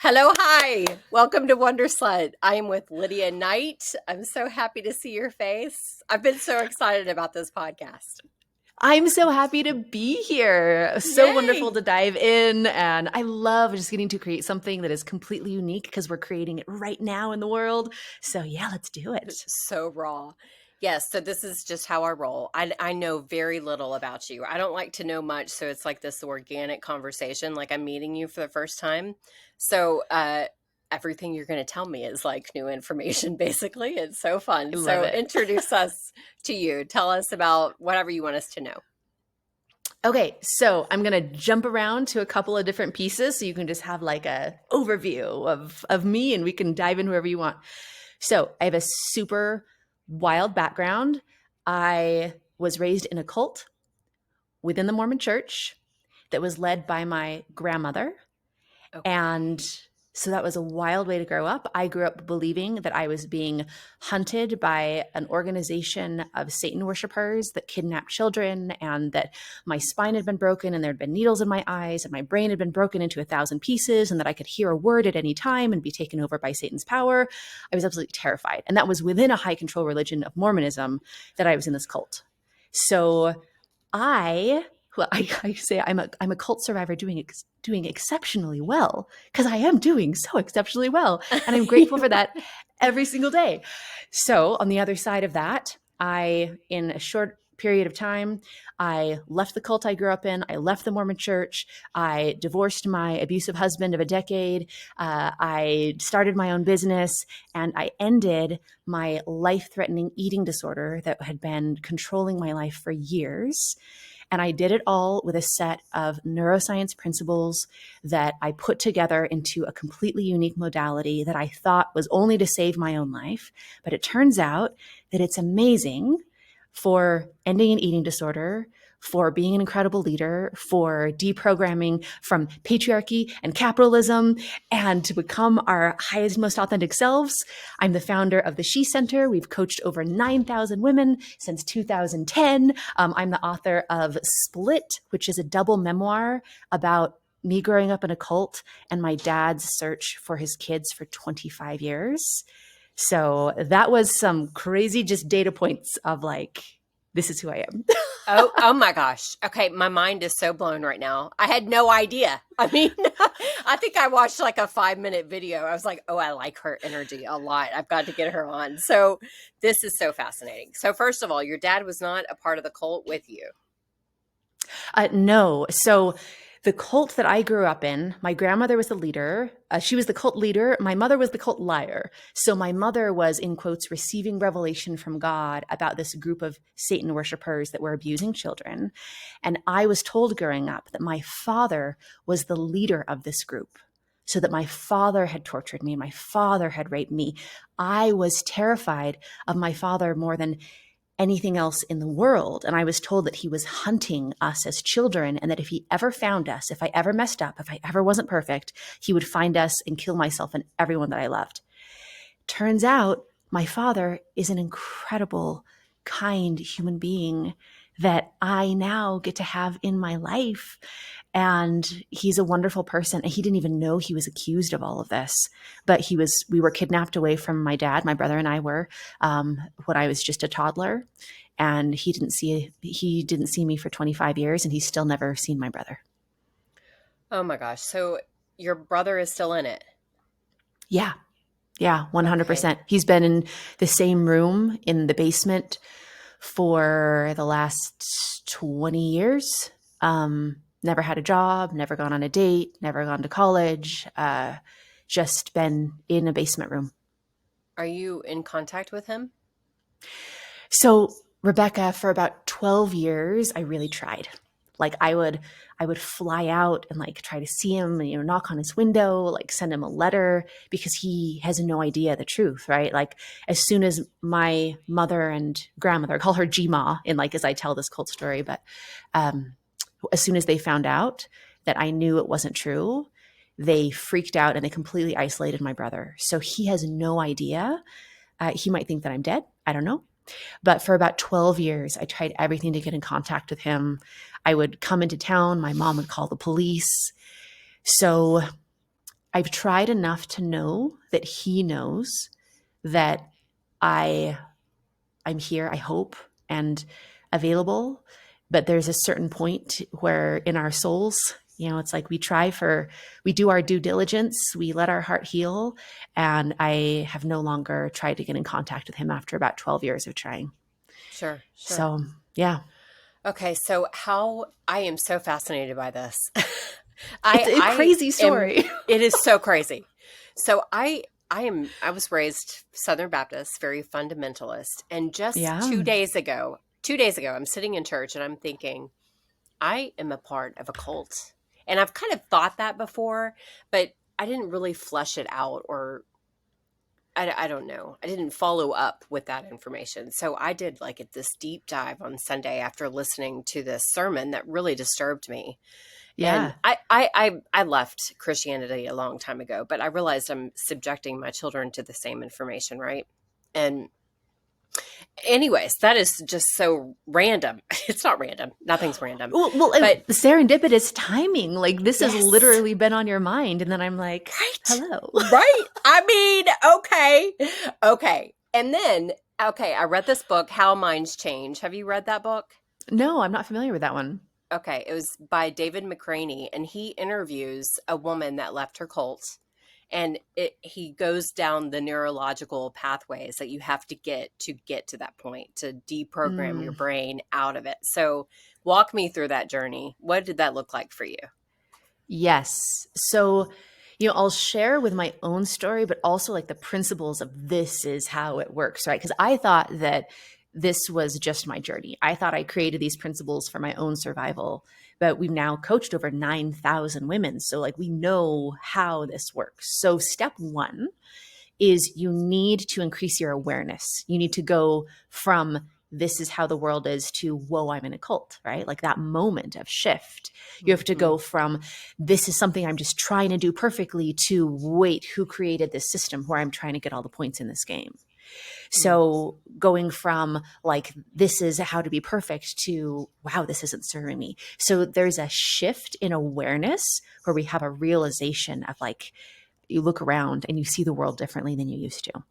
Hello, hi. Welcome to Wonderslut. I am with Lydia Knight. I'm so happy to see your face. I've been so excited about this podcast. I'm so happy to be here. So Yay. wonderful to dive in. And I love just getting to create something that is completely unique because we're creating it right now in the world. So yeah, let's do it. So raw. Yes, so this is just how I roll. I know very little about you. I don't like to know much, so it's like this organic conversation, like I'm meeting you for the first time. So everything you're going to tell me is like new information, basically. It's so fun. I love So it. introduce us to you. Tell us about whatever you want us to know. Okay, so I'm gonna jump around to a couple of different pieces so you can just have like a overview of me and we can dive in wherever you want. So I have a super wild background. I was raised in a cult within the Mormon church that was led by my grandmother. Okay. And so that was a wild way to grow up. I grew up believing that I was being hunted by an organization of Satan worshipers that kidnapped children, and that my spine had been broken and there had been needles in my eyes and my brain had been broken into 1,000 pieces, and that I could hear a word at any time and be taken over by Satan's power. I was absolutely terrified. And that was within a high control religion of Mormonism that I was in this cult. So I say I'm a cult survivor doing exceptionally well, because I am doing so exceptionally well, and I'm grateful for that every single day. So on the other side of that, in a short period of time, I left the cult I grew up in. I left the Mormon church. I divorced my abusive husband of a decade. I started my own business, and I ended my life-threatening eating disorder that had been controlling my life for years. And I did it all with a set of neuroscience principles that I put together into a completely unique modality that I thought was only to save my own life. But it turns out that it's amazing for ending an eating disorder, for being an incredible leader, for deprogramming from patriarchy and capitalism, and to become our highest, most authentic selves. I'm the founder of the She Center. We've coached over 9,000 women since 2010. I'm the author of Split, which is a double memoir about me growing up in a cult and my dad's search for his kids for 25 years. So that was some crazy just data points of like, this is who I am. Oh my gosh. Okay, my mind is so blown right now. I had no idea. I mean, I think I watched like a 5-minute video. I was like, oh, I like her energy a lot. I've got to get her on. So this is so fascinating. So first of all, your dad was not a part of the cult with you. No. So the cult that I grew up in, my grandmother was the leader. She was the cult leader. My mother was the cult liar. So my mother was, in quotes, receiving revelation from God about this group of Satan worshipers that were abusing children. And I was told growing up that my father was the leader of this group. So that my father had tortured me, my father had raped me. I was terrified of my father more than anything else in the world. And I was told that he was hunting us as children, and that if he ever found us, if I ever messed up, if I ever wasn't perfect, he would find us and kill myself and everyone that I loved. Turns out my father is an incredible, kind human being that I now get to have in my life. And he's a wonderful person. And he didn't even know he was accused of all of this. But we were kidnapped away from my dad. My brother and I were, when I was just a toddler. And he didn't see me for 25 years, and he's still never seen my brother. Oh my gosh. So your brother is still in it? Yeah. Yeah, 100%. Okay. He's been in the same room in the basement for the last 20 years. Never had a job, never gone on a date, never gone to college, just been in a basement room. Are you in contact with him? So, Rebecca, for about 12 years, I really tried. Like I would fly out and like try to see him and, knock on his window, like send him a letter, because he has no idea the truth, right? Like as soon as my mother and grandmother, I call her G-Ma in like, as I tell this cult story, but as soon as they found out that I knew it wasn't true, they freaked out and they completely isolated my brother. So he has no idea. He might think that I'm dead. I don't know. But for about 12 years, I tried everything to get in contact with him. I would come into town. My mom would call the police. So I've tried enough to know that he knows that I'm here, I hope, and available. But there's a certain point where in our souls, it's like we do our due diligence, we let our heart heal. And I have no longer tried to get in contact with him after about 12 years of trying. Sure. So, yeah. Okay, so I am so fascinated by this. It's a crazy story. It is so crazy. So I was raised Southern Baptist, very fundamentalist, and just Yeah. 2 days ago, I'm sitting in church and I'm thinking, I am a part of a cult. And I've kind of thought that before, but I didn't really flesh it out, or I don't know. I didn't follow up with that information. So I did like this deep dive on Sunday after listening to this sermon that really disturbed me. Yeah. And I left Christianity a long time ago, but I realized I'm subjecting my children to the same information, right? And anyways, that is just so random. It's not random. Nothing's random. Well, but serendipitous timing. Like this Yes. has literally been on your mind. And then I'm like, Right. hello. Right. I mean, okay. And then, I read this book, How Minds Change. Have you read that book? No, I'm not familiar with that one. Okay. It was by David McCraney, and he interviews a woman that left her cult. And he goes down the neurological pathways that you have to get to that point, to deprogram your brain out of it. So walk me through that journey. What did that look like for you? Yes. So, I'll share with my own story, but also like the principles of this is how it works, right? Because I thought that this was just my journey. I thought I created these principles for my own survival, but we've now coached over 9,000 women. So like we know how this works. So step one is you need to increase your awareness. You need to go from this is how the world is to, whoa, I'm in a cult, right? Like that moment of shift. You have to go from this is something I'm just trying to do perfectly to wait, who created this system where I'm trying to get all the points in this game? So going from like, this is how to be perfect to, wow, this isn't serving me. So there's a shift in awareness where we have a realization of like, you look around and you see the world differently than you used to.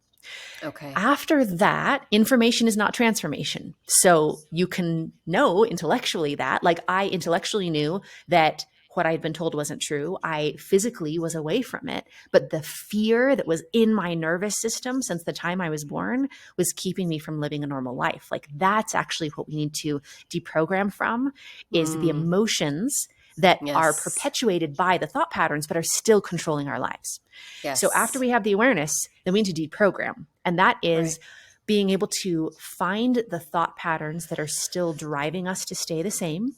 Okay. After that, information is not transformation. So you can know intellectually that, like I intellectually knew that what I had been told wasn't true. I physically was away from it, but the fear that was in my nervous system since the time I was born was keeping me from living a normal life. Like that's actually what we need to deprogram from, is the emotions that are perpetuated by the thought patterns, but are still controlling our lives. Yes. So after we have the awareness, then we need to deprogram. And that is being able to find the thought patterns that are still driving us to stay the same,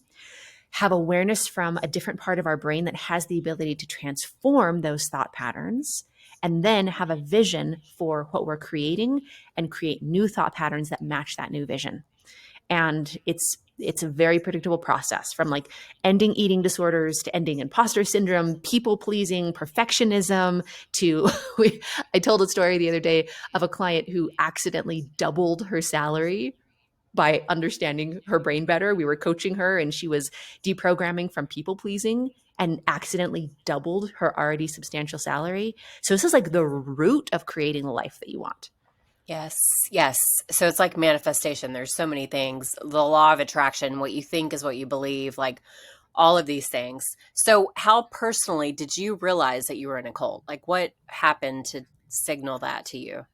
have awareness from a different part of our brain that has the ability to transform those thought patterns, and then have a vision for what we're creating and create new thought patterns that match that new vision. And it's a very predictable process, from like ending eating disorders to ending imposter syndrome, people pleasing, perfectionism to I told a story the other day of a client who accidentally doubled her salary by understanding her brain better. We were coaching her and she was deprogramming from people pleasing and accidentally doubled her already substantial salary. So this is like the root of creating the life that you want. Yes. So it's like manifestation. There's so many things. The law of attraction, what you think is what you believe, like all of these things. So how personally did you realize that you were in a cult? Like what happened to signal that to you?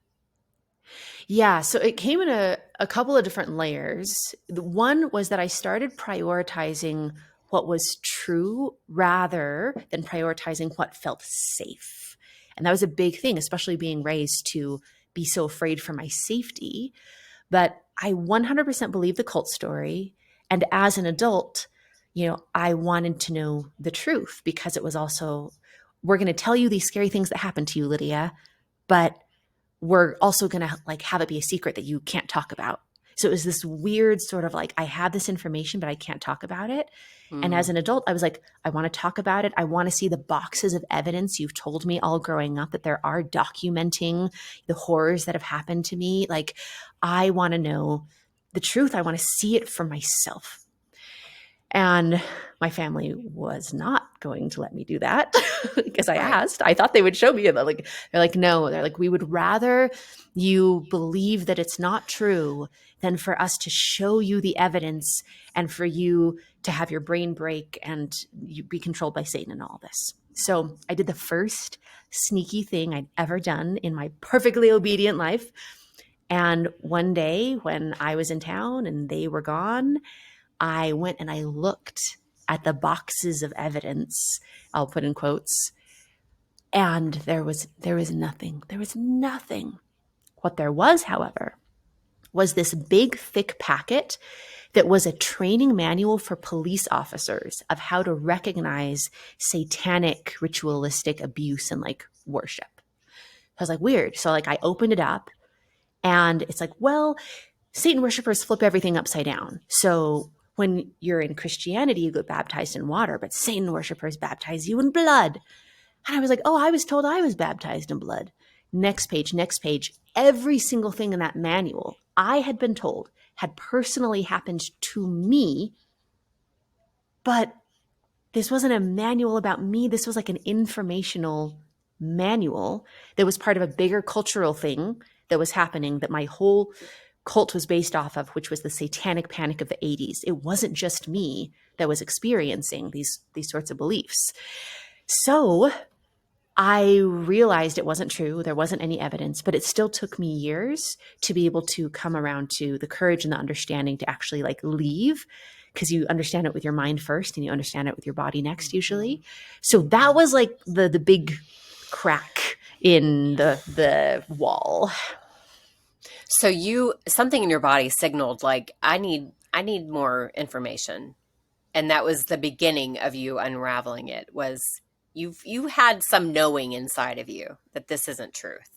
Yeah, so it came in a couple of different layers. The one was that I started prioritizing what was true rather than prioritizing what felt safe. And that was a big thing, especially being raised to be so afraid for my safety. But I 100% believed the cult story. And as an adult, I wanted to know the truth, because it was also, we're going to tell you these scary things that happened to you, Lydia, but we're also going to like have it be a secret that you can't talk about. So it was this weird sort of like, I have this information, but I can't talk about it. And as an adult, I was like, I want to talk about it. I want to see the boxes of evidence you've told me all growing up that there are, documenting the horrors that have happened to me. Like, I want to know the truth. I want to see it for myself. And my family was not going to let me do that because I Right. asked. I thought they would show me it. Like, they're like, no. They're like, we would rather you believe that it's not true than for us to show you the evidence and for you to have your brain break and you be controlled by Satan and all this. So I did the first sneaky thing I'd ever done in my perfectly obedient life. And one day when I was in town and they were gone, I went and I looked at the boxes of evidence, I'll put in quotes, and there was nothing. There was nothing. What there was, however, was this big, thick packet that was a training manual for police officers of how to recognize satanic ritualistic abuse and like worship. I was like, weird. So like I opened it up and it's like, well, Satan worshipers flip everything upside down. So when you're in Christianity, you get baptized in water, but Satan worshipers baptize you in blood. And I was like, oh, I was told I was baptized in blood. Next page, next page. Every single thing in that manual I had been told had personally happened to me, but this wasn't a manual about me. This was like an informational manual that was part of a bigger cultural thing that was happening that my whole cult was based off of, which was the satanic panic of the 80s. It wasn't just me that was experiencing these sorts of beliefs. So I realized it wasn't true. There wasn't any evidence, but it still took me years to be able to come around to the courage and the understanding to actually like leave, because you understand it with your mind first and you understand it with your body next usually. So that was like the big crack in the wall. So something in your body signaled like, I need more information. And that was the beginning of you unraveling it. Was you had some knowing inside of you that this isn't truth.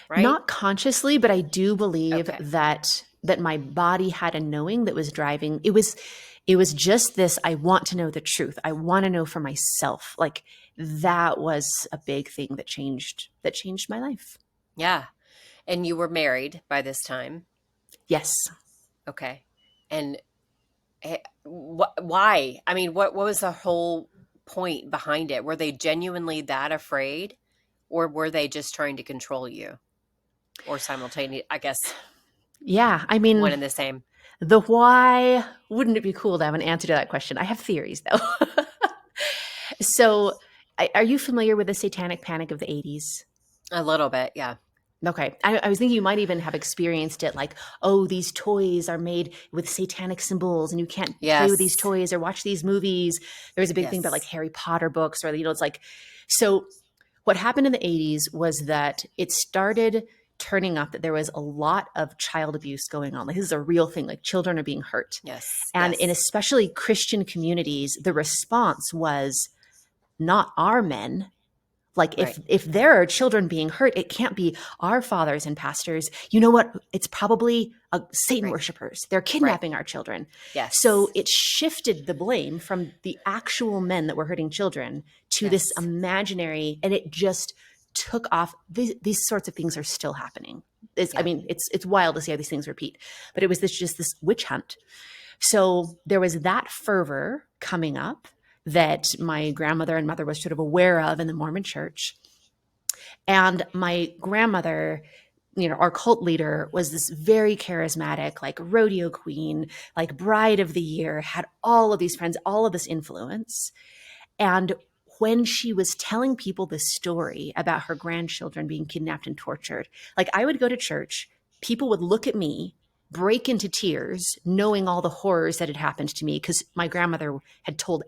Right? Not consciously, but I do believe Okay. that my body had a knowing that was driving. It was just this, I want to know the truth. I want to know for myself. Like that was a big thing that changed my life. Yeah. And you were married by this time. Yes. Okay. And why? I mean, what was the whole point behind it? Were they genuinely that afraid, or were they just trying to control you? Or simultaneous, I guess. Yeah. I mean, one and the same. The why, wouldn't it be cool to have an answer to that question? I have theories though. So are you familiar with the satanic panic of the 80s? A little bit, yeah. Okay. I was thinking you might even have experienced it like, oh, these toys are made with satanic symbols and you can't play with these toys or watch these movies. There was a big thing about like Harry Potter books or, it's like, so what happened in the 80s was that it started turning up that there was a lot of child abuse going on. Like this is a real thing, like children are being hurt. Yes. And in especially Christian communities, the response was not our men. Like if there are children being hurt, it can't be our fathers and pastors. You know what? It's probably Satan worshipers. They're kidnapping our children. Yes. So it shifted the blame from the actual men that were hurting children to this imaginary, and it just took off. These sorts of things are still happening. I mean, it's wild to see how these things repeat, but it was just this witch hunt. So there was that fervor coming up that my grandmother and mother was sort of aware of in the Mormon church. And my grandmother, our cult leader, was this very charismatic, like rodeo queen, like bride of the year, had all of these friends, all of this influence. And when she was telling people this story about her grandchildren being kidnapped and tortured, like I would go to church, people would look at me, break into tears, knowing all the horrors that had happened to me, because my grandmother had told,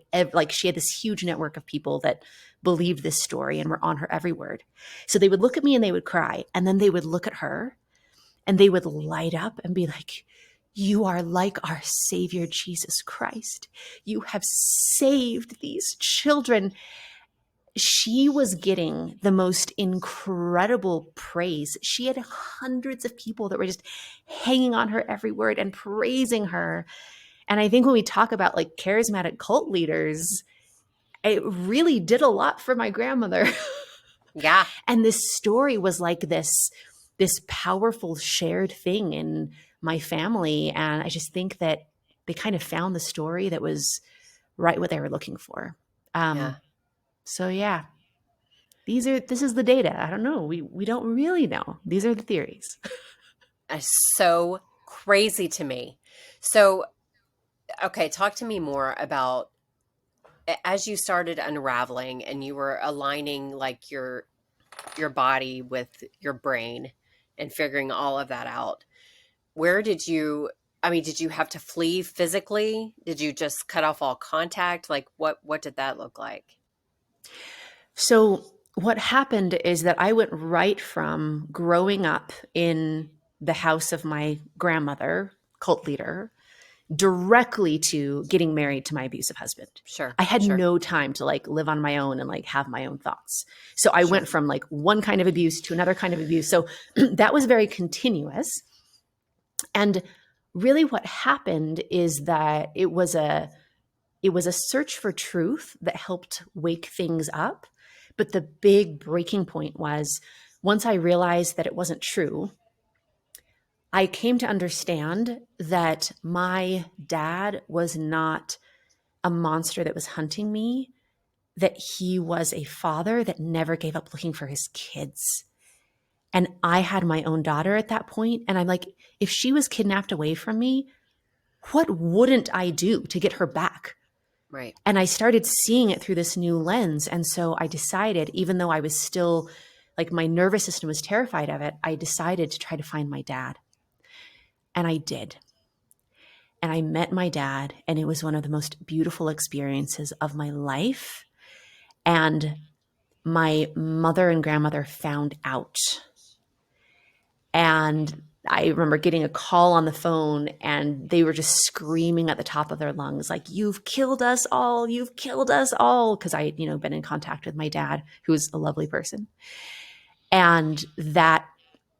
she had this huge network of people that believed this story and were on her every word. So they would look at me and they would cry, and then they would look at her and they would light up and be like, you are like our Savior, Jesus Christ. You have saved these children. She was getting the most incredible praise. She had hundreds of people that were just hanging on her every word and praising her. And I think when we talk about like charismatic cult leaders, it really did a lot for my grandmother. Yeah. And this story was like this powerful shared thing in my family. And I just think that they kind of found the story that was right what they were looking for. Yeah. So yeah, this is the data. I don't know. We don't really know. These are the theories. It's so crazy to me. So, okay, talk to me more about as you started unraveling and you were aligning like your body with your brain and figuring all of that out. Where did you did you have to flee physically? Did you just cut off all contact? Like what did that look like? So what happened is that I went right from growing up in the house of my grandmother, cult leader, directly to getting married to my abusive husband. Sure. I had Sure. no time to like live on my own and like have my own thoughts. So I Sure. went from like one kind of abuse to another kind of abuse. So that was very continuous. And really what happened is that it was a search for truth that helped wake things up. But the big breaking point was once I realized that it wasn't true, I came to understand that my dad was not a monster that was hunting me, that he was a father that never gave up looking for his kids. And I had my own daughter at that point, and I'm like, if she was kidnapped away from me, what wouldn't I do to get her back? Right. And I started seeing it through this new lens. And so I decided, even though I was still like my nervous system was terrified of it, I decided to try to find my dad. And I did. And I met my dad, and it was one of the most beautiful experiences of my life. And my mother and grandmother found out. And I remember getting a call on the phone, and they were just screaming at the top of their lungs, like, "You've killed us all. You've killed us all." Because I had, been in contact with my dad, who was a lovely person. And that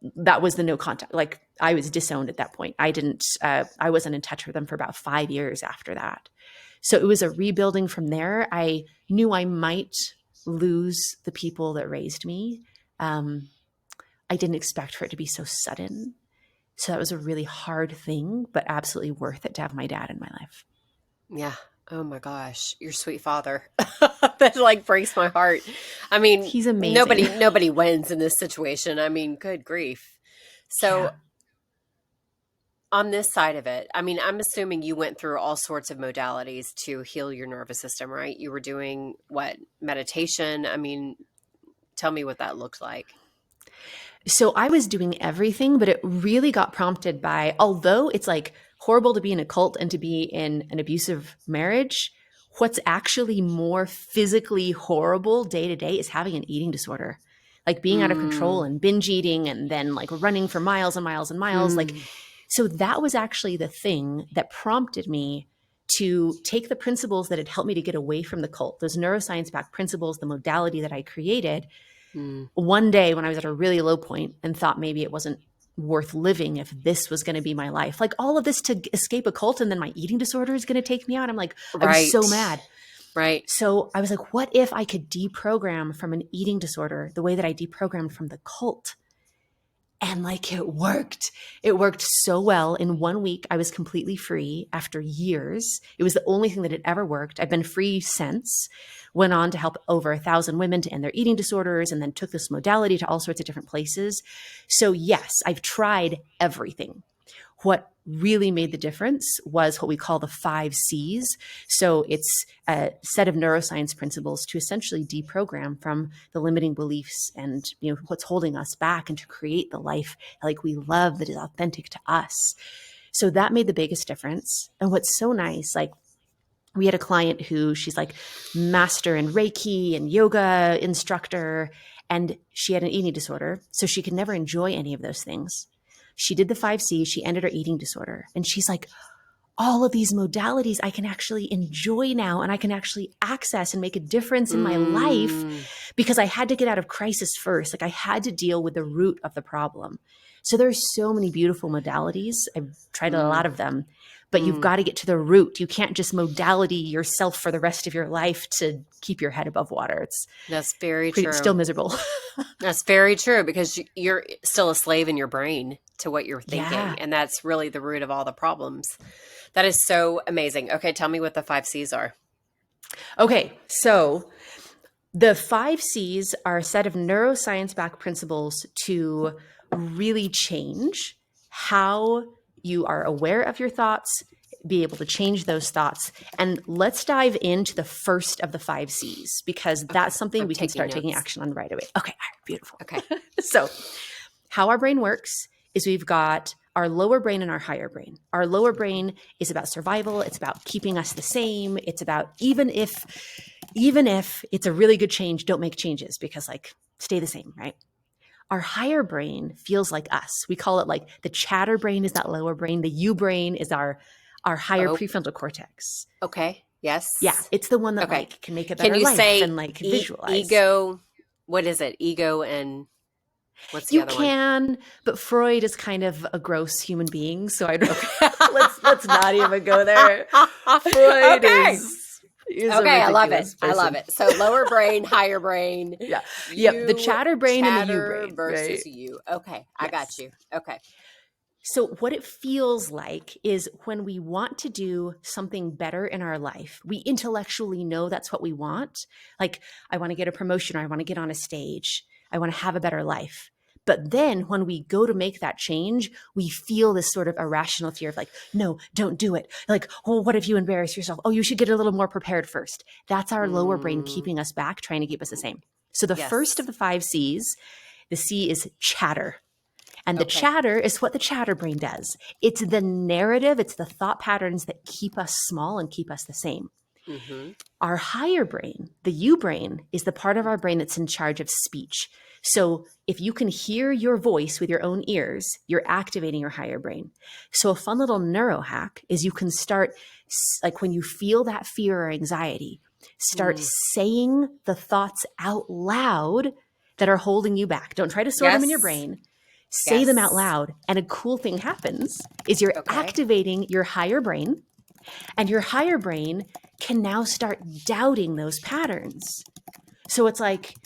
was the no contact. Like, I was disowned at that point. I wasn't in touch with them for about 5 years after that. So it was a rebuilding from there. I knew I might lose the people that raised me. I didn't expect for it to be so sudden. So that was a really hard thing, but absolutely worth it to have my dad in my life. Yeah. Oh my gosh, your sweet father. That like breaks my heart. I mean, He's amazing. nobody wins in this situation. I mean, good grief. So Yeah. on this side of it, I mean, I'm assuming you went through all sorts of modalities to heal your nervous system, right? You were doing what, meditation? I mean, tell me what that looked like. So I was doing everything, but it really got prompted by, although it's like horrible to be in a cult and to be in an abusive marriage, what's actually more physically horrible day to day is having an eating disorder, like being out of control Mm, and binge eating and then like running for miles and miles and miles. Like, mm, so that was actually the thing that prompted me to take the principles that had helped me to get away from the cult, those neuroscience backed principles, the modality that I created, mm. one day when I was at a really low point and thought maybe it wasn't worth living if this was going to be my life. Like all of this to escape a cult, and then my eating disorder is going to take me out. I'm like, I was so Right. mad. Right. So I was like, what if I could deprogram from an eating disorder the way that I deprogrammed from the cult? And like it worked. It worked so well. In 1 week, I was completely free after years. It was the only thing that had ever worked. I've been free since. Went on to help over 1,000 women to end their eating disorders, and then took this modality to all sorts of different places. So yes, I've tried everything. What really made the difference was what we call the 5 Cs. So it's a set of neuroscience principles to essentially deprogram from the limiting beliefs and what's holding us back, and to create the life like we love that is authentic to us. So that made the biggest difference. And what's so nice, like we had a client who she's like master in Reiki and yoga instructor, and she had an eating disorder. So she could never enjoy any of those things. She did the 5 Cs, she ended her eating disorder. And she's like, all of these modalities I can actually enjoy now, and I can actually access and make a difference in my life, Mm, because I had to get out of crisis first. Like I had to deal with the root of the problem. So there's so many beautiful modalities. I've tried a lot mm, of them, but you've mm. got to get to the root. You can't just modality yourself for the rest of your life to keep your head above water. It's That's very still true. miserable. That's very true because you're still a slave in your brain to what you're Yeah. thinking. And that's really the root of all the problems. That is so amazing. Okay, tell me what the 5 C's are. Okay, so the 5 C's are a set of neuroscience-backed principles to really change how you are aware of your thoughts, be able to change those thoughts. And let's dive into the first of the 5 C's, because that's something I'm we can taking start taking notes. action on right away. Okay, all right, beautiful. Okay. So how our brain works is we've got our lower brain and our higher brain. Our lower brain is about survival. It's about keeping us the same. It's about even if it's a really good change, don't make changes, because like stay the same, right? Our higher brain feels like us. We call it like the chatter brain is that lower brain. The U brain is our higher Oh, prefrontal cortex. okay. Yes. Yeah, it's the one that Okay. like can make a Can better you life say and like visualize. ego? What is it? Ego and what's the You other one? can, but Freud is kind of a gross human being, so I don't. Okay. let's not even go there. Freud Okay. is a Okay, I love it. ridiculous I love person. it. So lower brain, higher brain. Yeah. Yep. The You chatter brain and the U chatter brain, versus right? you. Okay, I got Yes. you. Okay. So what it feels like is when we want to do something better in our life, we intellectually know that's what we want. Like, I want to get a promotion, or I want to get on a stage. I want to have a better life. But then when we go to make that change, we feel this sort of irrational fear of like, no, don't do it. Like, oh, what if you embarrass yourself? Oh, you should get a little more prepared first. That's our lower brain Mm, keeping us back, trying to keep us the same. So the first yes. of the 5 C's, the C is chatter. And the Okay. chatter is what the chatter brain does. It's the narrative, it's the thought patterns that keep us small and keep us the same. Mm-hmm. Our higher brain, the U brain, is the part of our brain that's in charge of speech. So if you can hear your voice with your own ears, you're activating your higher brain. So a fun little neuro hack is you can start, like when you feel that fear or anxiety, start saying the thoughts out loud that are holding you back. Don't try to sort them in your Yes. brain. Say them out Yes. loud. And a cool thing happens is you're Okay. activating your higher brain, and your higher brain can now start doubting those patterns. So it's like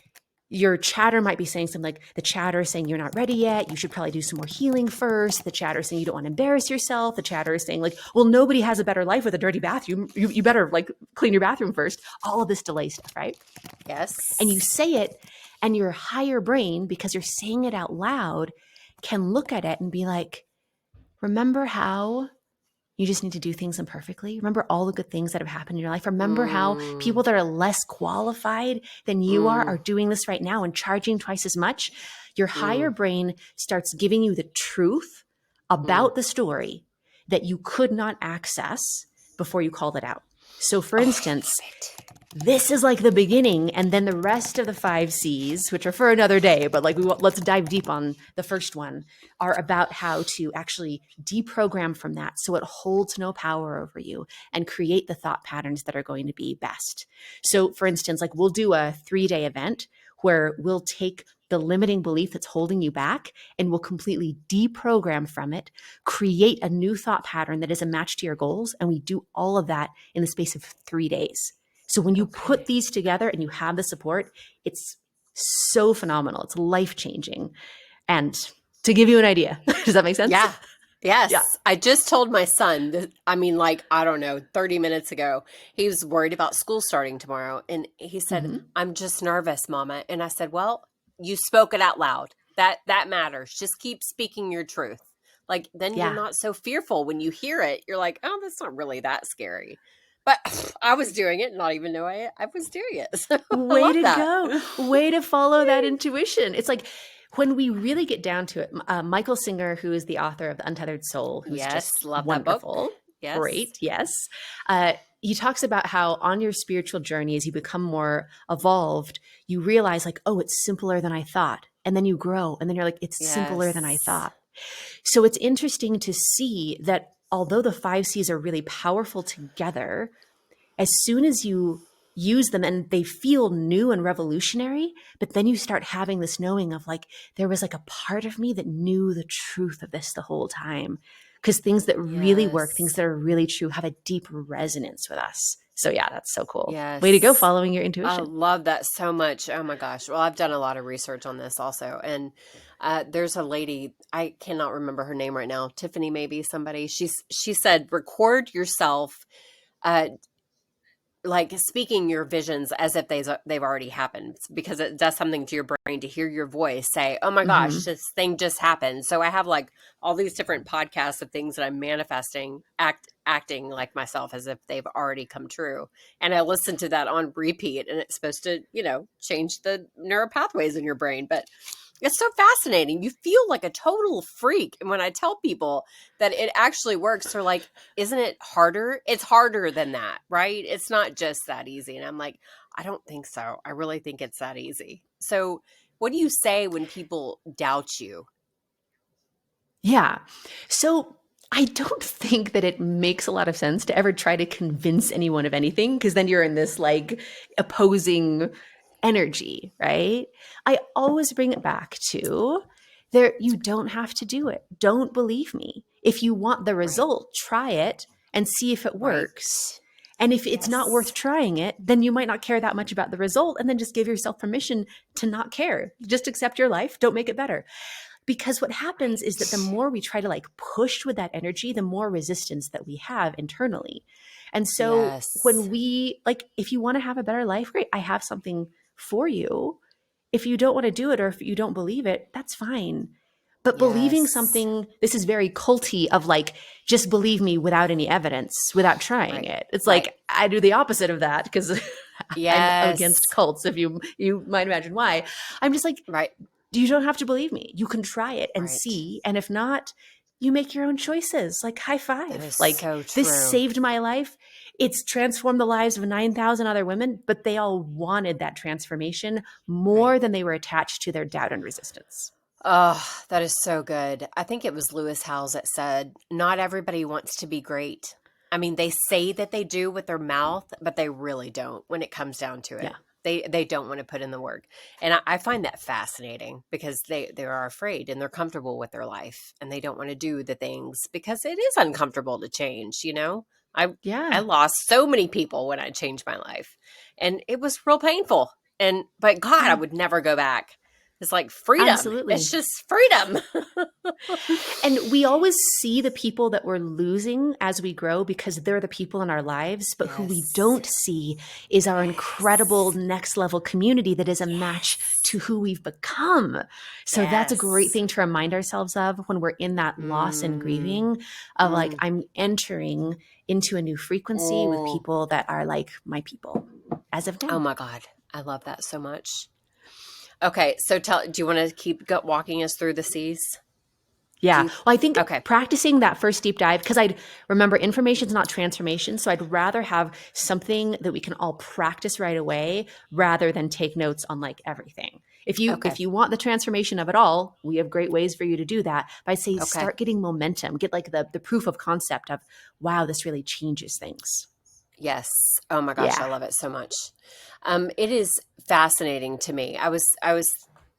your chatter might be saying something like, the chatter is saying you're not ready yet. You should probably do some more healing first. The chatter is saying you don't want to embarrass yourself. The chatter is saying like, well, nobody has a better life with a dirty bathroom. You better like clean your bathroom first. All of this delay stuff, right? Yes. And you say it, and your higher brain, because you're saying it out loud, can look at it and be like, remember how you just need to do things imperfectly? Remember all the good things that have happened in your life? Remember how people Mm, that are less qualified than you are mm, doing this right now and charging twice as much? Your higher mm, brain starts giving you the truth mm. about the story that you could not access before you called it out. So, for Oh, I instance, love it. this is like the beginning, and then the rest of the 5 C's, which are for another day, but like let's dive deep on the first one, are about how to actually deprogram from that so it holds no power over you and create the thought patterns that are going to be best. So for instance, like we'll do a 3-day event where we'll take the limiting belief that's holding you back and we'll completely deprogram from it, create a new thought pattern that is a match to your goals, and we do all of that in the space of 3 days. So when you put Okay. these together and you have the support, it's so phenomenal. It's life changing. And to give you an idea, does that make sense? Yeah. Yes. Yeah. I just told my son, I mean, like, I don't know, 30 minutes ago, he was worried about school starting tomorrow. And he said, Mm-hmm. I'm just nervous, Mama. And I said, well, you spoke it out loud. That matters. Just keep speaking your truth. Like, then you're Yeah. not so fearful when you hear it. You're like, oh, that's not really that scary. But I was doing it, not even know I was doing it. So I Way love to that. go. Way to follow that intuition. It's like when we really get down to it, Michael Singer, who is the author of The Untethered Soul, who's Yes. just Love that book. wonderful, Yes. great, yes. He talks about how on your spiritual journey, as you become more evolved, you realize like, oh, it's simpler than I thought. And then you grow, and then you're like, it's simpler than I Yes. thought. So it's interesting to see that although the 5 C's are really powerful together, as soon as you use them and they feel new and revolutionary, but then you start having this knowing of like, there was like a part of me that knew the truth of this the whole time. Because things that really work, things Yes. that are really true, have a deep resonance with us. So yeah, that's so cool. Way to go, Yes. following your I intuition. love that so much. Oh my gosh. Well, I've done a lot of research on this also. And there's a lady, I cannot remember her name right now, Tiffany, maybe somebody. She said, record yourself uh, like speaking your visions as if they've already happened, because it does something to your brain to hear your voice say, oh my gosh, Hmm. this thing just happened. So I have like all these different podcasts of things that I'm manifesting, acting like myself as if they've already come true. And I listen to that on repeat, and it's supposed to, change the neural pathways in your brain. But it's so fascinating. You feel like a total freak. And when I tell people that it actually works, they're like, isn't it harder? It's harder than that, right? It's not just that easy. And I'm like, I don't think so. I really think it's that easy. So, what do you say when people doubt you? Yeah. So I don't think that it makes a lot of sense to ever try to convince anyone of anything, because then you're in this like opposing energy, right? I always bring it back to there, you don't have to do it. Don't believe me. If you want the Right. result, try it and see if it Right. works. And if it's not worth Yes. trying it, then you might not care that much about the result, and then just give yourself permission to not care. Just accept your life. Don't make it better. Because what happens is that the Right. more we try to like push with that energy, the more resistance that we have internally. And so Yes. when we like, if you want to have a better life, great, I have something for you. If you don't want to do it or if you don't believe it, that's fine. But believing Yes. something, this is very culty of like, just believe me without any evidence, without trying Right. it. It's Right. like, I do the opposite of that because I'm against Yes. cults, if you might imagine why. I'm just like, Right. you don't have to believe me. You can try it and Right. see. And if not, you make your own choices. Like high That five. is Like so this true. saved my life. It's transformed the lives of 9,000 other women, but they all wanted that transformation Right. more than they were attached to their doubt and resistance. Oh, that is so good. I think it was Lewis Howes that said, not everybody wants to be great. I mean, they say that they do with their mouth, but they really don't when it comes down to Yeah. it. They don't want to put in the work. And I find that fascinating because they are afraid and they're comfortable with their life and they don't want to do the things because it is uncomfortable to change. I Yeah. lost so many people when I changed my life, and it was real painful. But God, I Yeah. would never go back. It's like freedom. It's Absolutely. just freedom. And we always see the people that we're losing as we grow because they're the people in our lives. But who we Yes. don't see is our incredible Yes. next level community that is a match Yes. to who we've become. So that's a great Yes. thing to remind ourselves of when we're in that loss and Mm, grieving of like, mm, I'm entering into a new frequency with mm. people that are like my people as of Oh now. my God. I love that so much. Okay. So do you want to keep walking us through the C's? Do Yeah. you? Well, I think Okay. practicing that first deep dive, because I'd remember information is not transformation. So I'd rather have something that we can all practice right away rather than take notes on like everything. Okay. If you want the transformation of it all, we have great ways for you to do that. But I say Okay. start getting momentum, get like the proof of concept of, wow, this really changes things. Yes. Oh my gosh, I Yeah. love it so much. It is fascinating to me. I was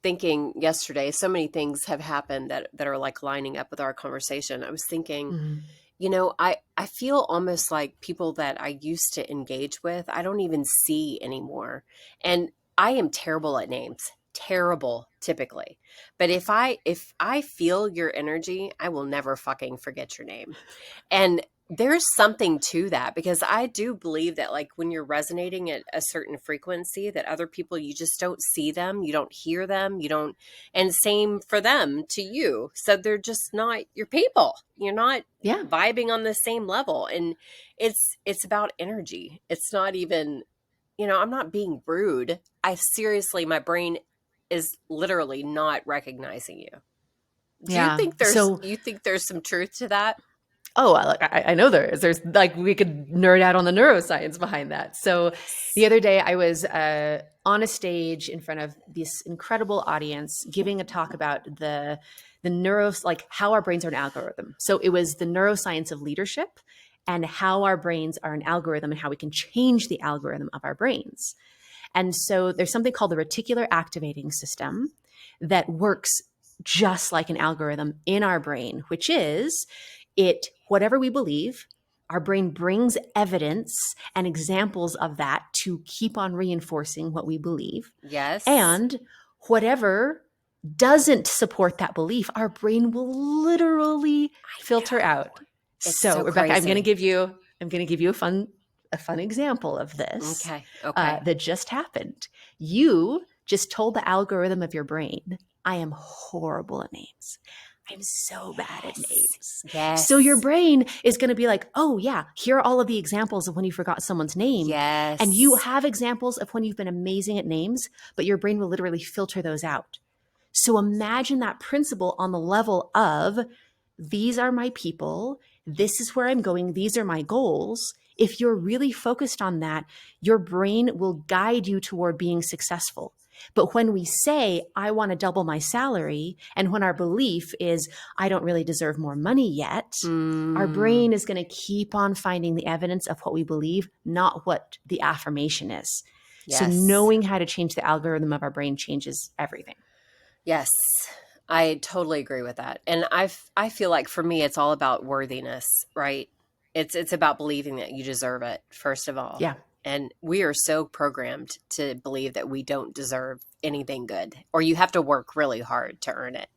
thinking yesterday, so many things have happened that are like lining up with our conversation. I was thinking, Mhm. I feel almost like people that I used to engage with, I don't even see anymore. And I am terrible at names. Terrible typically. But if I feel your energy, I will never fucking forget your name. And there's something to that because I do believe that like when you're resonating at a certain frequency that other people you just don't see them, you don't hear them, you don't, and same for them to you. So they're just not your people. You're not Yeah. vibing on the same level, and it's about energy. It's not even, I'm not being rude. I seriously, my brain is literally not recognizing you. Do you Yeah. think there's So you think there's some truth to that? oh, I know there is. There's like we could nerd out on the neuroscience behind that. So the Yes. other day I was on a stage in front of this incredible audience giving a talk about the neuro like how our brains are an algorithm. So it was the neuroscience of leadership and how our brains are an algorithm and how we can change the algorithm of our brains. And so there's something called the reticular activating system that works just like an algorithm in our brain, which is it whatever we believe, Our brain brings evidence and examples of that to keep on reinforcing what we believe. Yes. And whatever doesn't support that belief, our brain will literally filter out. It's So, so Rebecca, I'm going to crazy. give you a fun example of this Okay. Okay. that just happened. You just told the algorithm of your brain, I am horrible at names. I'm so bad at names. Yes. So your brain is going to be like, oh, yeah, here are all of the examples of when you forgot someone's name. Yes. And you have examples of when you've been amazing at names, but your brain will literally filter those out. So imagine that principle on the level of these are my people, this is where I'm going, these are my goals. If you're really focused on that, your brain will guide you toward being successful. But when we say, I want to double my salary, and when our belief is, I don't really deserve more money yet, our brain is going to keep on finding the evidence of what we believe, not what the affirmation is. So Yes. knowing how to change the algorithm of our brain changes everything. Yes, I totally agree with that. And I feel like for me, it's all about worthiness, right? It's about believing that you deserve it, first of all. Yeah. And we are so programmed to believe that we don't deserve anything good, or you have to work really hard to earn it.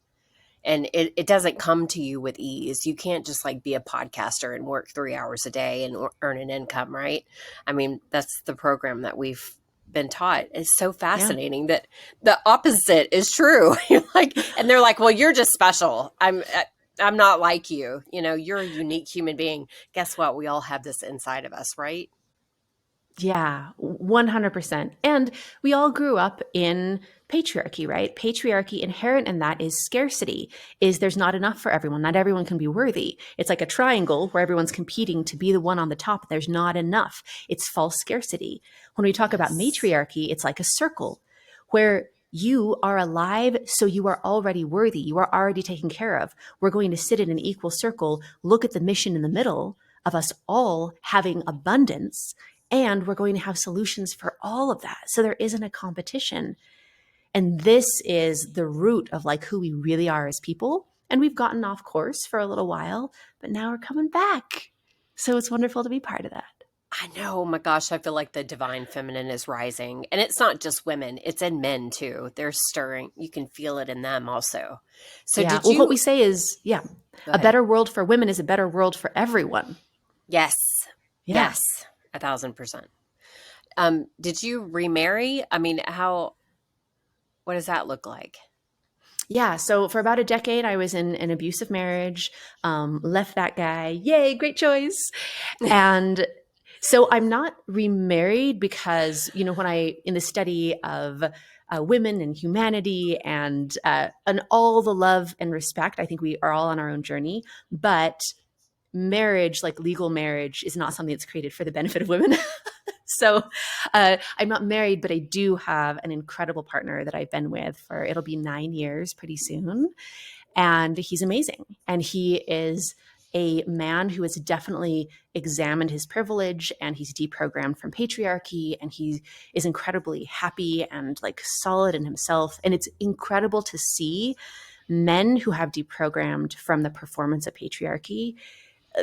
And it doesn't come to you with ease. You can't just like be a podcaster and work 3 hours a day and earn an income, right? I mean, that's the program that we've been taught. It's so fascinating that the opposite is true. You're like, and they're like, well, you're just special. I'm not like you. You know, you're a unique human being. Guess what? We all have this inside of us, right? Yeah, 100%. And we all grew up in patriarchy, right? Patriarchy, inherent in that is scarcity, is there's not enough for everyone. Not everyone can be worthy. It's like a triangle where everyone's competing to be the one on the top. There's not enough. It's false scarcity. When we talk about matriarchy, it's like a circle where you are alive, so you are already worthy. You are already taken care of. We're going to sit in an equal circle, look at the mission in the middle of us all having abundance, and we're going to have solutions for all of that. So there isn't a competition. And this is the root of like who we really are as people. And we've gotten off course for a little while, but now we're coming back. So it's wonderful to be part of that. I know. Oh my gosh, I feel like the divine feminine is rising. And it's not just women, it's in men too. They're stirring. You can feel it in them also. So yeah. did Well, you what we say is, Go a ahead. better world for women is a better world for everyone. Yes. Yeah. Yes. 1,000%. Did you remarry? I mean, what does that look like? Yeah. So for about a decade, I was in an abusive marriage, left that guy. Yay, great choice. And so I'm not remarried because, when in the study of women and humanity and all the love and respect, I think we are all on our own journey. But marriage, like legal marriage, is not something that's created for the benefit of women. So I'm not married, but I do have an incredible partner that I've been with for, it'll be 9 years pretty soon. And he's amazing. And he is a man who has definitely examined his privilege, and he's deprogrammed from patriarchy, and he is incredibly happy and like solid in himself. And it's incredible to see men who have deprogrammed from the performance of patriarchy.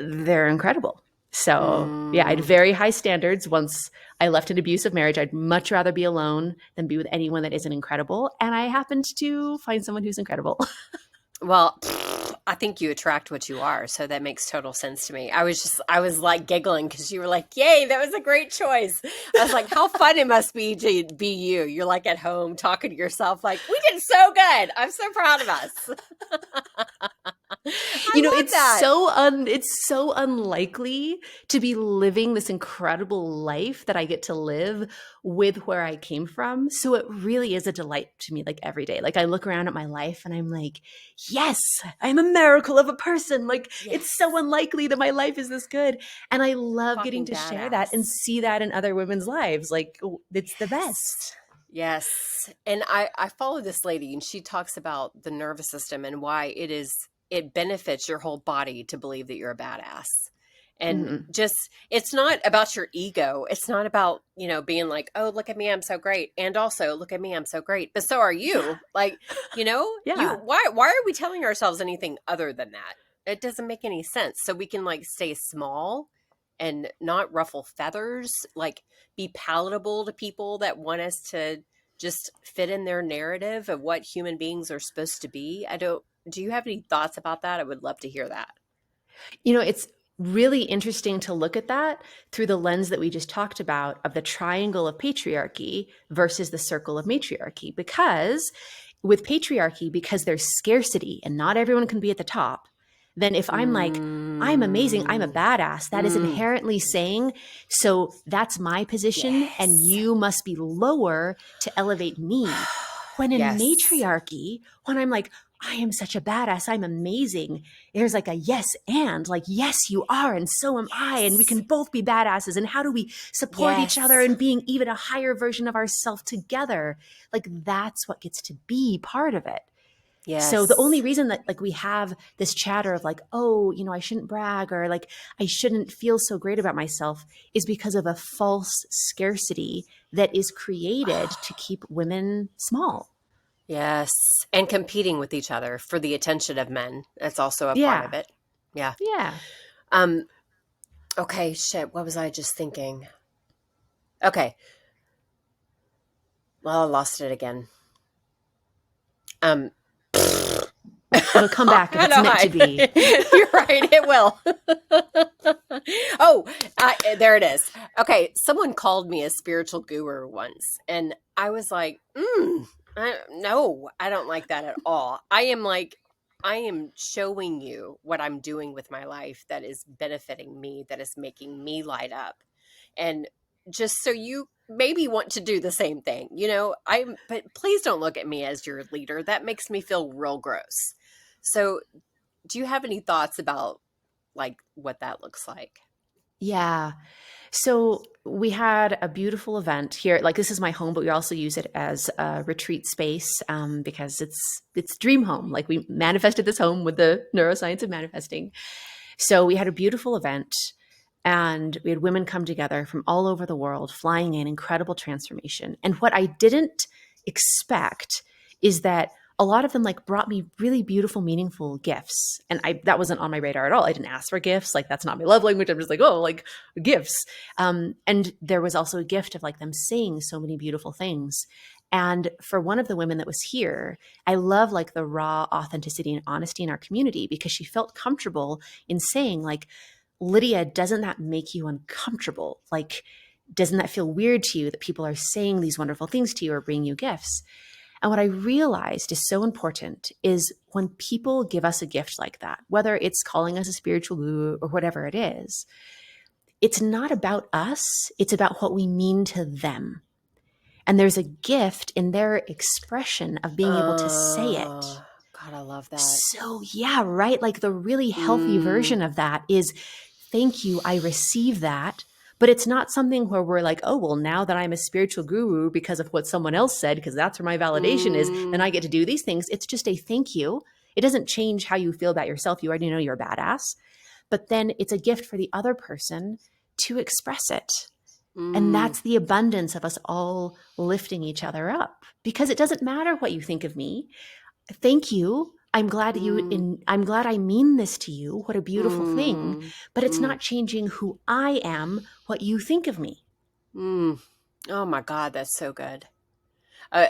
They're incredible. So yeah, I had very high standards. Once I left an abusive marriage, I'd much rather be alone than be with anyone that isn't incredible. And I happened to find someone who's incredible. Well, I think you attract what you are. So that makes total sense to me. I was like giggling because you were like, yay, that was a great choice. I was like, how fun it must be to be you. You're like at home talking to yourself like, we did so good. I'm so proud of us. It's so unlikely to be living this incredible life that I get to live with where I came from. So it really is a delight to me, like every day. Like I look around at my life and I'm like, yes, I'm a miracle of a person. Like It's so unlikely that my life is this good. And I love getting to share that and see that in other women's lives. Like it's the best. Yes. And I follow this lady, and she talks about the nervous system and why it benefits your whole body to believe that you're a badass. And it's not about your ego. It's not about, being like, oh, look at me, I'm so great. And also, look at me, I'm so great. But so are you. Like, why are we telling ourselves anything other than that? It doesn't make any sense. So we can like stay small and not ruffle feathers, like be palatable to people that want us to just fit in their narrative of what human beings are supposed to be. Do you have any thoughts about that? I would love to hear that. It's really interesting to look at that through the lens that we just talked about of the triangle of patriarchy versus the circle of matriarchy. Because with patriarchy, because there's scarcity and not everyone can be at the top, then if I'm like, I'm amazing, I'm a badass, that is inherently saying, so that's my position and Yes. you must be lower to elevate me. When in Yes. matriarchy, when I'm like, I am such a badass, I'm amazing, there's like a yes and, like, yes, you are, and so am I, and we can both be badasses. And how do we support each other Yes. and being even a higher version of ourselves together? Like, that's what gets to be part of it. So the only Yes. reason that like we have this chatter of like, oh, I shouldn't brag, or like I shouldn't feel so great about myself, is because of a false scarcity that is created to keep women small. Yes. And competing with each other for the attention of men. That's also a part of Yeah. it. Yeah. Yeah. Um, okay, shit. What was I just thinking? Okay. Well, I lost it again. Um, It'll come back if I it's know. meant to be. You're right. It will. Oh, there it is. Okay. Someone called me a spiritual guru once, and I was like, no, I don't like that at all. I am showing you what I'm doing with my life that is benefiting me, that is making me light up. And just so you maybe want to do the same thing, but please don't look at me as your leader. That makes me feel real gross. So, do you have any thoughts about like what that looks like? Yeah. So we had a beautiful event here. Like, this is my home, but we also use it as a retreat space, because it's dream home. Like, we manifested this home with the neuroscience of manifesting. So we had a beautiful event, and we had women come together from all over the world, flying in, incredible transformation. And what I didn't expect is that a lot of them like brought me really beautiful, meaningful gifts. And that wasn't on my radar at all. I didn't ask for gifts. Like, that's not my love language. I'm just like, oh, like gifts. And there was also a gift of like them saying so many beautiful things. And for one of the women that was here, I love like the raw authenticity and honesty in our community, because she felt comfortable in saying like, Lydia, doesn't that make you uncomfortable? Like, doesn't that feel weird to you that people are saying these wonderful things to you or bringing you gifts? And what I realized is so important is when people give us a gift like that, whether it's calling us a spiritual guru or whatever it is, it's not about us. It's about what we mean to them. And there's a gift in their expression of being able to say it. God, I love that. So yeah, right. Like, the really healthy version of that is, thank you, I receive that. But it's not something where we're like, oh, well, now that I'm a spiritual guru because of what someone else said, because that's where my validation is, then I get to do these things. It's just a thank you. It doesn't change how you feel about yourself. You already know you're a badass. But then it's a gift for the other person to express it. And that's the abundance of us all lifting each other up, because it doesn't matter what you think of me. Thank you. I'm glad I'm glad I mean this to you. What a beautiful thing. But it's not changing who I am, what you think of me. Oh my God, that's so good.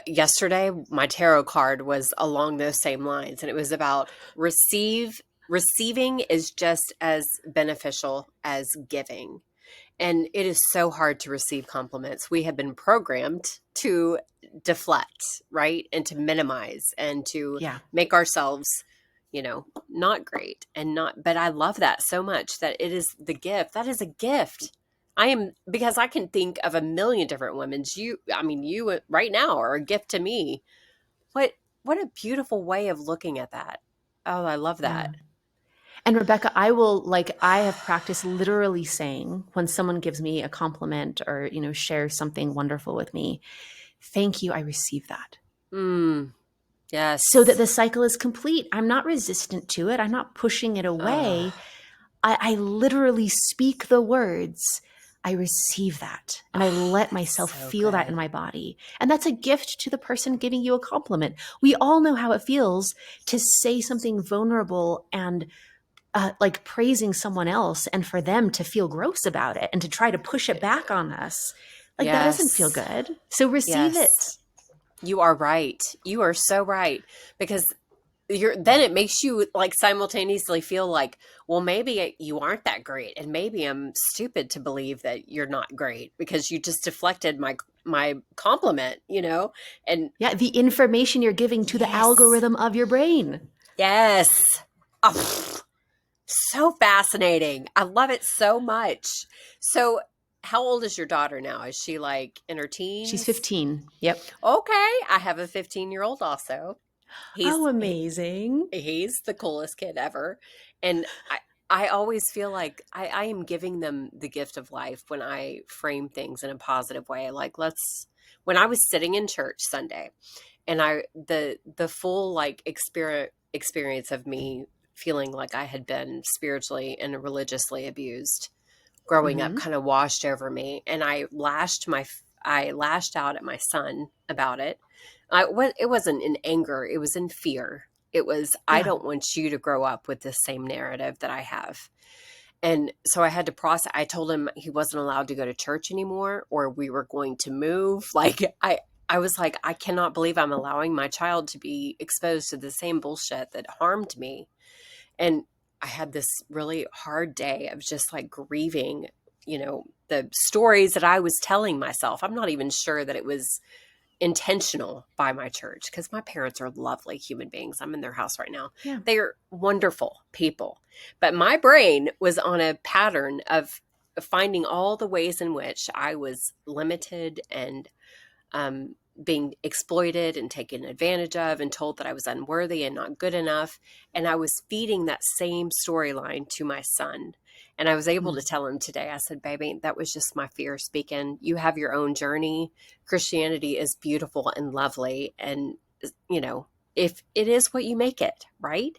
Yesterday, my tarot card was along those same lines, and it was about receiving is just as beneficial as giving. And it is so hard to receive compliments. We have been programmed to deflect, right? And to minimize and to Yeah. make ourselves, not great but I love that so much that it is the gift. That is a gift. Because I can think of a million different women. You right now are a gift to me. What a beautiful way of looking at that. Oh, I love Yeah. that. And Rebecca, I have practiced literally saying, when someone gives me a compliment or, shares something wonderful with me, thank you, I receive that. Yes. So that the cycle is complete. I'm not resistant to it. I'm not pushing it away. I literally speak the words. I receive that. And I let myself feel that in my body. And that's a gift to the person giving you a compliment. We all know how it feels to say something vulnerable and like praising someone else and for them to feel gross about it and to try to push it back on us. Like that doesn't feel Yes. good. So receive it. Yes. You are right. You are so right. Because then it makes you like simultaneously feel like, well, maybe you aren't that great, and maybe I'm stupid to believe that you're not great because you just deflected my compliment, and Yeah, the information you're giving to the yes, algorithm of your brain. yes. Oh, so fascinating. I love it so much. So how old is your daughter now? Is she like in her She's teens? 15. Yep. Okay, I have a 15-year-old also. Oh, He's amazing. He's the coolest kid ever. And I always feel like I am giving them the gift of life when I frame things in a positive way. Like when I was sitting in church Sunday and the full like experience of me feeling like I had been spiritually and religiously abused growing up Mm-hmm. kind of washed over me, and I lashed out at my son about it. It wasn't in anger, it was in fear. It was, I Yeah. don't want you to grow up with the same narrative that I have. And so I had to process. I told him he wasn't allowed to go to church anymore, or we were going to move. Like I was like, I cannot believe I'm allowing my child to be exposed to the same bullshit that harmed me. And I had this really hard day of just like grieving, the stories that I was telling myself. I'm not even sure that it was intentional by my church because my parents are lovely human beings. I'm in their house right now. Yeah. They are wonderful people. But my brain was on a pattern of finding all the ways in which I was limited and being exploited and taken advantage of and told that I was unworthy and not good enough. And I was feeding that same storyline to my son. And I was able to tell him today, I said, baby, that was just my fear speaking. You have your own journey. Christianity is beautiful and lovely. And, if it is what you make it, right?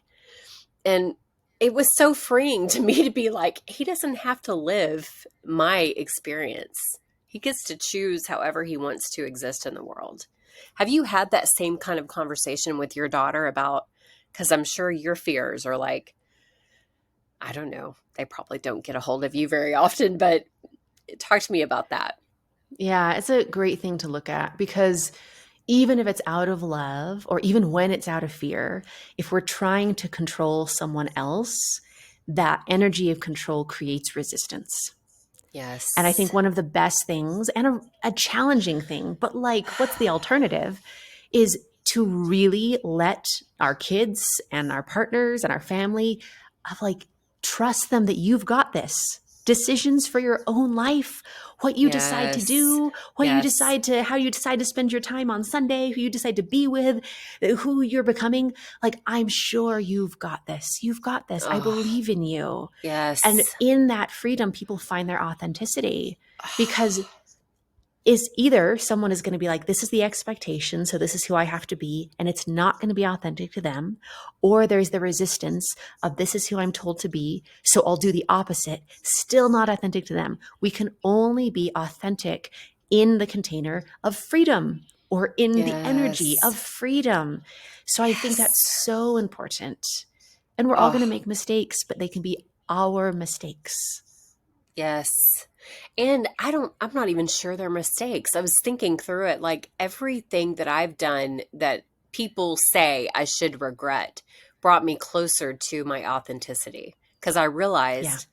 And it was so freeing to me to be like, he doesn't have to live my experience. He gets to choose however he wants to exist in the world. Have you had that same kind of conversation with your daughter about, because I'm sure your fears are like, I don't know, they probably don't get a hold of you very often, but talk to me about that. Yeah, it's a great thing to look at because even if it's out of love or even when it's out of fear, if we're trying to control someone else, that energy of control creates resistance. And I think Yes. one of the best things and a challenging thing, but like, what's the alternative, is to really let our kids and our partners and our family of like trust them that you've got this. Decisions for your own life, what you decide to Yes. do, Yes. how you decide to spend your time on Sunday, who you decide to be with, who you're becoming. Like, I'm sure you've got this. You've got this. I Oh, believe in you. And yes. in that freedom, people find their authenticity because is either someone is going to be like, this is the expectation, so this is who I have to be, and it's not going to be authentic to them, or there's the resistance of this is who I'm told to be, so I'll do the opposite, still not authentic to them. We can only be authentic in the container of freedom or in the energy of Yes. freedom. So I think that's Yes. so important. And we're all going to Oh, make mistakes, but they can be our mistakes. yes. And I'm not even sure they're mistakes. I was thinking through it, like everything that I've done that people say I should regret brought me closer to my authenticity because I Yeah. realized,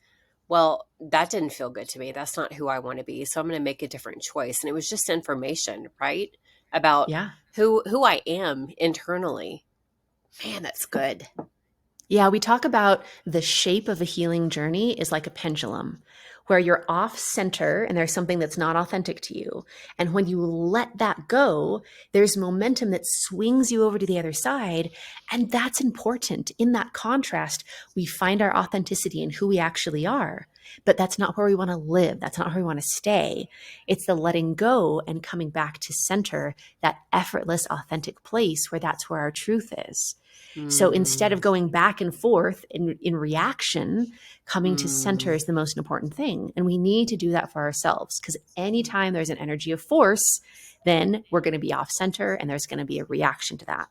well, that didn't feel good to me. That's not who I want to be. So I'm going to make a different choice. And it was just information, right? About Yeah. who I am internally. Man, that's good. Yeah, we talk about the shape of a healing journey is like a pendulum where you're off center and there's something that's not authentic to you. And when you let that go, there's momentum that swings you over to the other side. And that's important. In that contrast, we find our authenticity in who we actually are. But that's not where we want to live. That's not where we want to stay. It's the letting go and coming back to center, that effortless, authentic place where that's where our truth is. So instead of Mm, going back and forth in reaction, coming to center mm, is the most important thing. And we need to do that for ourselves because anytime there's an energy of force, then we're going to be off center and there's going to be a reaction to that.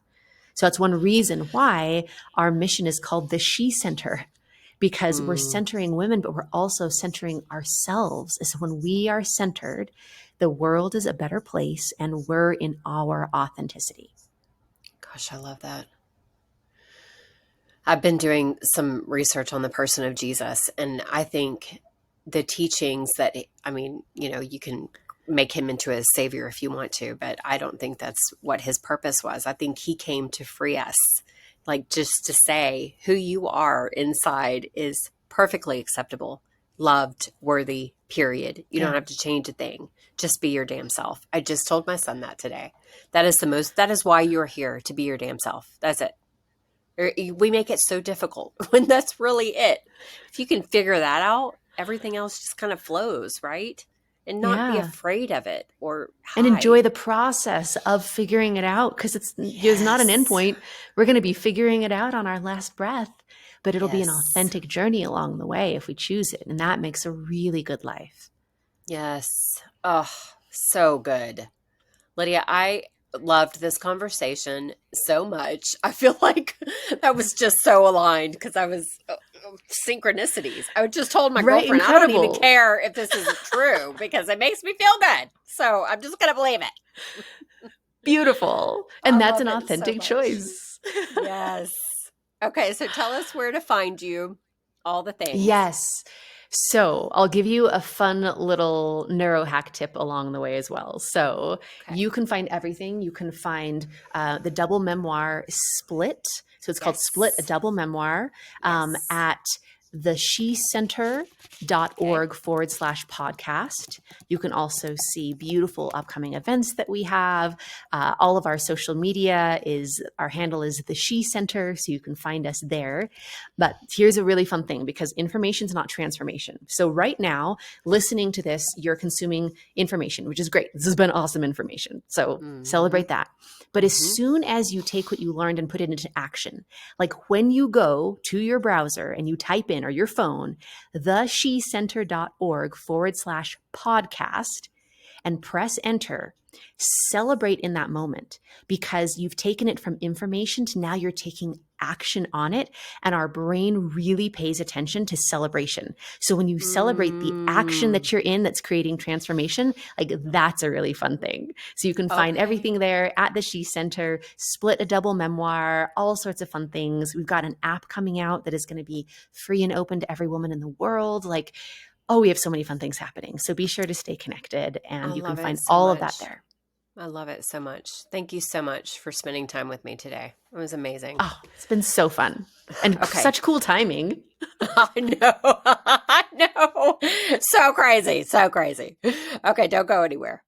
So that's one reason why our mission is called the She Center, because we're centering women, but we're also centering ourselves. So when we are centered, the world is a better place and we're in our authenticity. Gosh, I love that. I've been doing some research on the person of Jesus, and I think the teachings that, I mean, you know, you can make him into a savior if you want to, but I don't think that's what his purpose was. I think he came to free us, like just to say who you are inside is perfectly acceptable, loved, worthy, period. You don't have to change a thing. Just be your damn self. I just told my son that today. That is why you're here, to be your damn self. That's it. We make it so difficult when that's really it. If you can figure that out, everything else just kind of flows, right? And not be afraid of it or hide. And enjoy the process of figuring it out, because there's not an endpoint. We're going to be figuring it out on our last breath, but it'll be an authentic journey along the way if we choose it. And that makes a really good life. Yes. Oh, so good. Lydia, I loved this conversation so much. I feel like that was just so aligned because I was synchronicities. I just told my girlfriend, incredible. I don't even care if this isn't true because it makes me feel good. So I'm just going to believe it. Beautiful. And that's an authentic choice. Yes. Okay. So tell us where to find you, all the things. Yes. So I'll give you a fun little neurohack tip along the way as well. So you can find everything. You can find the double memoir Split. So it's called Split, a double memoir at theshecenter.org/podcast. You can also see beautiful upcoming events that we have. All of our social media our handle is the She Center, so you can find us there. But here's a really fun thing, because information is not transformation. So right now, listening to this, you're consuming information, which is great. This has been awesome information. So celebrate that. But as soon as you take what you learned and put it into action, like when you go to your browser and you type in, or your phone, theshecenter.org/podcast and press enter, celebrate in that moment, because you've taken it from information to now you're taking action on it. And our brain really pays attention to celebration. So when you celebrate the action that you're in that's creating transformation, like that's a really fun thing. So you can find everything there at the She Center, Split, a double memoir, all sorts of fun things. We've got an app coming out that is going to be free and open to every woman in the world. Like, we have so many fun things happening. So be sure to stay connected, and you can find all of that there. I love it so much. Thank you so much for spending time with me today. It was amazing. Oh, it's been so fun. And such cool timing. I know. I know. So crazy. So crazy. Okay, don't go anywhere.